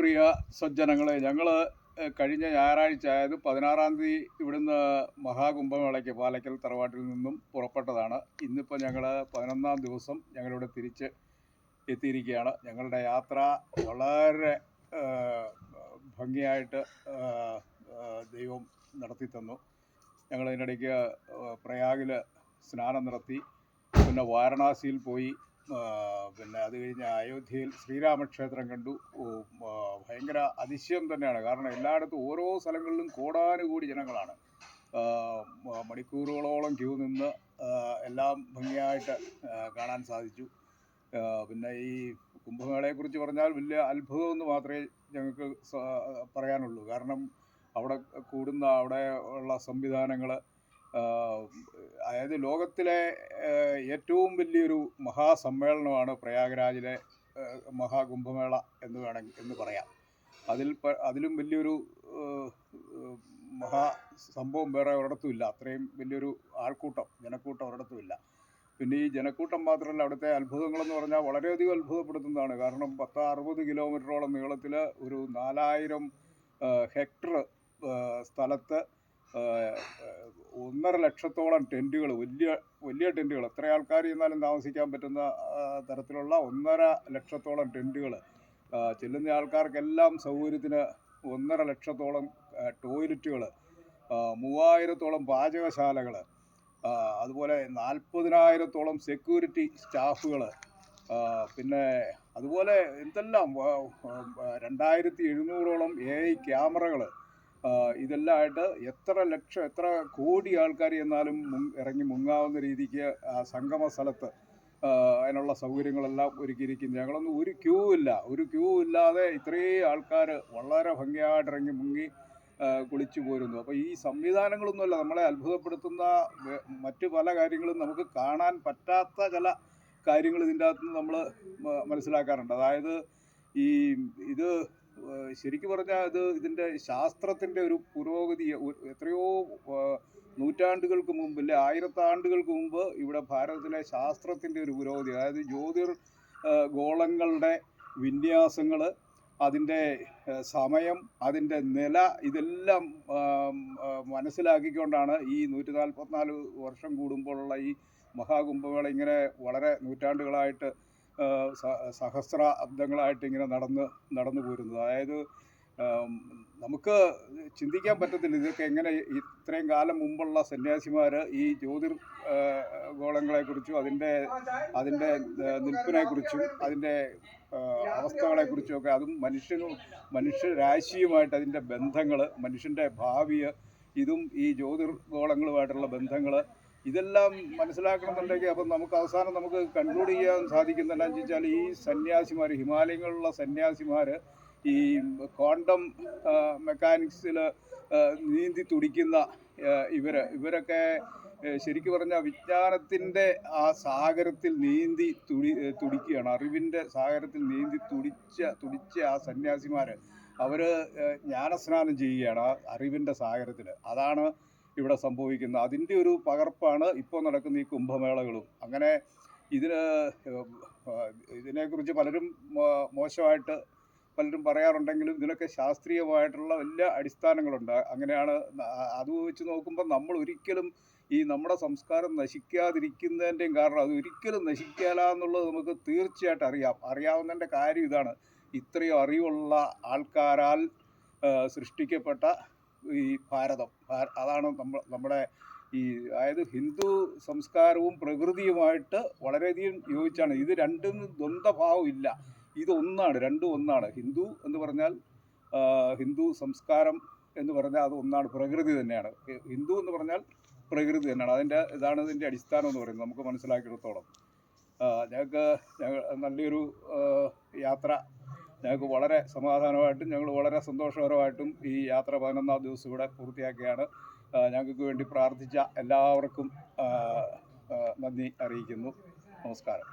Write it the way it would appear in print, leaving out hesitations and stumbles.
പ്രിയ സജ്ജനങ്ങളെ, ഞങ്ങൾ കഴിഞ്ഞ ഞായറാഴ്ച അതായത് 16-ാം തീയതി ഇവിടുന്ന് മഹാകുംഭമേളയ്ക്ക് പാലക്കൽ തറവാട്ടിൽ നിന്നും പുറപ്പെട്ടതാണ്. ഇന്നിപ്പോൾ ഞങ്ങൾ 11-ാം ദിവസം ഞങ്ങളിവിടെ തിരിച്ച് എത്തിയിരിക്കുകയാണ്. ഞങ്ങളുടെ യാത്ര വളരെ ഭംഗിയായിട്ട് ദൈവം നടത്തി തന്നു. ഞങ്ങളതിനിടയ്ക്ക് പ്രയാഗിൽ സ്നാനം നടത്തി, പിന്നെ വാരണാസിയിൽ പോയി, പിന്നെ അത് കഴിഞ്ഞ് അയോധ്യയിൽ ശ്രീരാമക്ഷേത്രം കണ്ടു. ഭയങ്കര അതിശയം തന്നെയാണ്. കാരണം എല്ലായിടത്തും ഓരോ സ്ഥലങ്ങളിലും കോടാനുകൂടി ജനങ്ങളാണ്. മണിക്കൂറുകളോളം ക്യൂ നിന്ന് എല്ലാം ഭംഗിയായിട്ട് കാണാൻ സാധിച്ചു. പിന്നെ ഈ കുംഭമേളയെക്കുറിച്ച് പറഞ്ഞാൽ വലിയ അത്ഭുതമെന്ന് മാത്രമേ ഞങ്ങൾക്ക് പറയാനുള്ളൂ. കാരണം അവിടെ കൂടുന്ന അവിടെ ഉള്ള സംവിധാനങ്ങൾ, അതായത് ലോകത്തിലെ ഏറ്റവും വലിയൊരു മഹാസമ്മേളനമാണ് പ്രയാഗ്രാജിലെ മഹാകുംഭമേള എന്ന് പറയാം. അതിലും വലിയൊരു മഹാസംഭവം വേറെ ഒരിടത്തുമില്ല. അത്രയും വലിയൊരു ജനക്കൂട്ടം ഒരിടത്തുമില്ല. പിന്നെ ഈ ജനക്കൂട്ടം മാത്രമല്ല, അവിടുത്തെ അത്ഭുതങ്ങളെന്ന് പറഞ്ഞാൽ വളരെയധികം അത്ഭുതപ്പെടുത്തുന്നതാണ്. കാരണം 60 കിലോമീറ്ററോളം നീളത്തിൽ ഒരു 4000 ഹെക്ടർ സ്ഥലത്ത് 1.5 ലക്ഷത്തോളം ടെൻറ്റുകൾ, വലിയ ടെൻറ്റുകൾ, എത്ര ആൾക്കാർ ചെന്നാലും താമസിക്കാൻ പറ്റുന്ന തരത്തിലുള്ള 1.5 ലക്ഷത്തോളം ടെൻറ്റുകൾ, ചെല്ലുന്ന ആൾക്കാർക്കെല്ലാം സൗകര്യത്തിന് 1.5 ലക്ഷത്തോളം ടോയ്ലറ്റുകൾ, 3000-ഓളം പാചകശാലകൾ, അതുപോലെ 40,000-ഓളം സെക്യൂരിറ്റി സ്റ്റാഫുകൾ, പിന്നെ അതുപോലെ എന്തെല്ലാം 2700-ഓളം AI ക്യാമറകൾ, ഇതെല്ലാമായിട്ട് എത്ര കോടി ആൾക്കാർ ചെന്നാലും ഇറങ്ങി മുങ്ങാവുന്ന രീതിക്ക് സംഗമ സ്ഥലത്ത് അതിനുള്ള സൗകര്യങ്ങളെല്ലാം ഒരുക്കിയിരിക്കുന്നു. ഞങ്ങളൊന്നും ഒരു ക്യൂ ഇല്ലാതെ ഇത്രയും ആൾക്കാർ വളരെ ഭംഗിയായിട്ട് ഇറങ്ങി മുങ്ങി കുളിച്ചു പോരുന്നു. അപ്പോൾ ഈ സംവിധാനങ്ങളൊന്നുമല്ല നമ്മളെ അത്ഭുതപ്പെടുത്തുന്ന, മറ്റു പല കാര്യങ്ങളും നമുക്ക് കാണാൻ പറ്റാത്ത ചില കാര്യങ്ങൾ ഇതിൻ്റെ അകത്തുനിന്ന് നമ്മൾ മനസ്സിലാക്കാറുണ്ട്. അതായത് ഇത് ശരിക്കും പറഞ്ഞാൽ ഇതിൻ്റെ ശാസ്ത്രത്തിൻ്റെ ഒരു പുരോഗതി എത്രയോ നൂറ്റാണ്ടുകൾക്ക് മുമ്പ്, അല്ലെ 1000 ആണ്ടുകൾക്ക് മുമ്പ് ഇവിടെ ഭാരതത്തിലെ ശാസ്ത്രത്തിൻ്റെ ഒരു പുരോഗതി, അതായത് ഗോളങ്ങളുടെ വിന്യാസങ്ങൾ, അതിൻ്റെ സമയം, അതിൻ്റെ നില, ഇതെല്ലാം മനസ്സിലാക്കിക്കൊണ്ടാണ് ഈ 144 വർഷം കൂടുമ്പോഴുള്ള ഈ മഹാകുംഭമേള ഇങ്ങനെ വളരെ നൂറ്റാണ്ടുകളായിട്ട് സഹസ്രാബ്ദങ്ങളായിട്ട് ഇങ്ങനെ നടന്നു പോരുന്നത്. അതായത് നമുക്ക് ചിന്തിക്കാൻ പറ്റത്തില്ല ഇതൊക്കെ എങ്ങനെ ഇത്രയും കാലം മുമ്പുള്ള സന്യാസിമാർ ഈ ഗോളങ്ങളെക്കുറിച്ചും അതിൻ്റെ നിൽപ്പിനെക്കുറിച്ചും അതിൻ്റെ അവസ്ഥകളെക്കുറിച്ചും ഒക്കെ, അതും മനുഷ്യരാശിയുമായിട്ട് അതിൻ്റെ ബന്ധങ്ങൾ, മനുഷ്യൻ്റെ ഭാവി, ഇതും ഈ ഗോളങ്ങളുമായിട്ടുള്ള ബന്ധങ്ങൾ, ഇതെല്ലാം മനസ്സിലാക്കണമെന്നുണ്ടെങ്കിൽ അപ്പം നമുക്ക് കൺക്ലൂഡ് ചെയ്യാൻ സാധിക്കുന്ന എന്താണെന്ന് വെച്ചാൽ, ഈ സന്യാസിമാർ, ഹിമാലയങ്ങളിലുള്ള സന്യാസിമാർ ഈ ക്വാണ്ടം മെക്കാനിക്സിൽ നീന്തി തുടിക്കുന്ന ഇവരൊക്കെ ശരിക്കും പറഞ്ഞാൽ വിജ്ഞാനത്തിൻ്റെ ആ സാഗരത്തിൽ തുടിക്കുകയാണ്. അറിവിൻ്റെ സാഗരത്തിൽ നീന്തി തുടിച്ച ആ സന്യാസിമാർ അവർ ജ്ഞാനസ്നാനം ചെയ്യുകയാണ് ആ അറിവിൻ്റെ സാഗരത്തിൽ. അതാണ് ഇവിടെ സംഭവിക്കുന്നത്. അതിൻ്റെ ഒരു പകർപ്പാണ് ഇപ്പോൾ നടക്കുന്ന ഈ കുംഭമേളകളും. അങ്ങനെ ഇതിനെക്കുറിച്ച് പലരും മോശമായിട്ട് പലരും പറയാറുണ്ടെങ്കിലും ഇതിനൊക്കെ ശാസ്ത്രീയമായിട്ടുള്ള വലിയ അടിസ്ഥാനങ്ങളുണ്ട്. അങ്ങനെയാണ്. അത് വെച്ച് നോക്കുമ്പോൾ നമ്മൾ ഒരിക്കലും ഈ നമ്മുടെ സംസ്കാരം നശിക്കാതിരിക്കുന്നതിൻ്റെയും കാരണം, അത് ഒരിക്കലും നശിക്കാമെന്നുള്ളത് നമുക്ക് തീർച്ചയായിട്ടും അറിയാവുന്നതിൻ്റെ കാര്യം ഇതാണ്. ഇത്രയും അറിവുള്ള ആൾക്കാരാൽ സൃഷ്ടിക്കപ്പെട്ട ഈ ഭാരതം, അതാണ് നമ്മുടെ അതായത് ഹിന്ദു സംസ്കാരവും പ്രകൃതിയുമായിട്ട് വളരെയധികം യോജിച്ചാണ്. ഇത് രണ്ടും ദ്വന്ദ്ഭാവം ഇല്ല, ഇതൊന്നാണ്, രണ്ടും ഒന്നാണ്. ഹിന്ദു എന്ന് പറഞ്ഞാൽ, ഹിന്ദു സംസ്കാരം എന്ന് പറഞ്ഞാൽ അത് ഒന്നാണ്, പ്രകൃതി തന്നെയാണ്. ഹിന്ദു എന്ന് പറഞ്ഞാൽ പ്രകൃതി തന്നെയാണ്. ഇതാണ് ഇതിൻ്റെ അടിസ്ഥാനം എന്ന് പറയുന്നത് നമുക്ക് മനസ്സിലാക്കിയിടത്തോളം. ഞങ്ങൾക്ക് നല്ലൊരു യാത്ര, ഞങ്ങൾക്ക് വളരെ സമാധാനമായിട്ടും ഞങ്ങൾ വളരെ സന്തോഷകരമായിട്ടും ഈ യാത്ര 11-ാം ദിവസം ഇവിടെ പൂർത്തിയാക്കുകയാണ്. ഞങ്ങൾക്ക് വേണ്ടി പ്രാർത്ഥിച്ച എല്ലാവർക്കും നന്ദി അറിയിക്കുന്നു. നമസ്കാരം.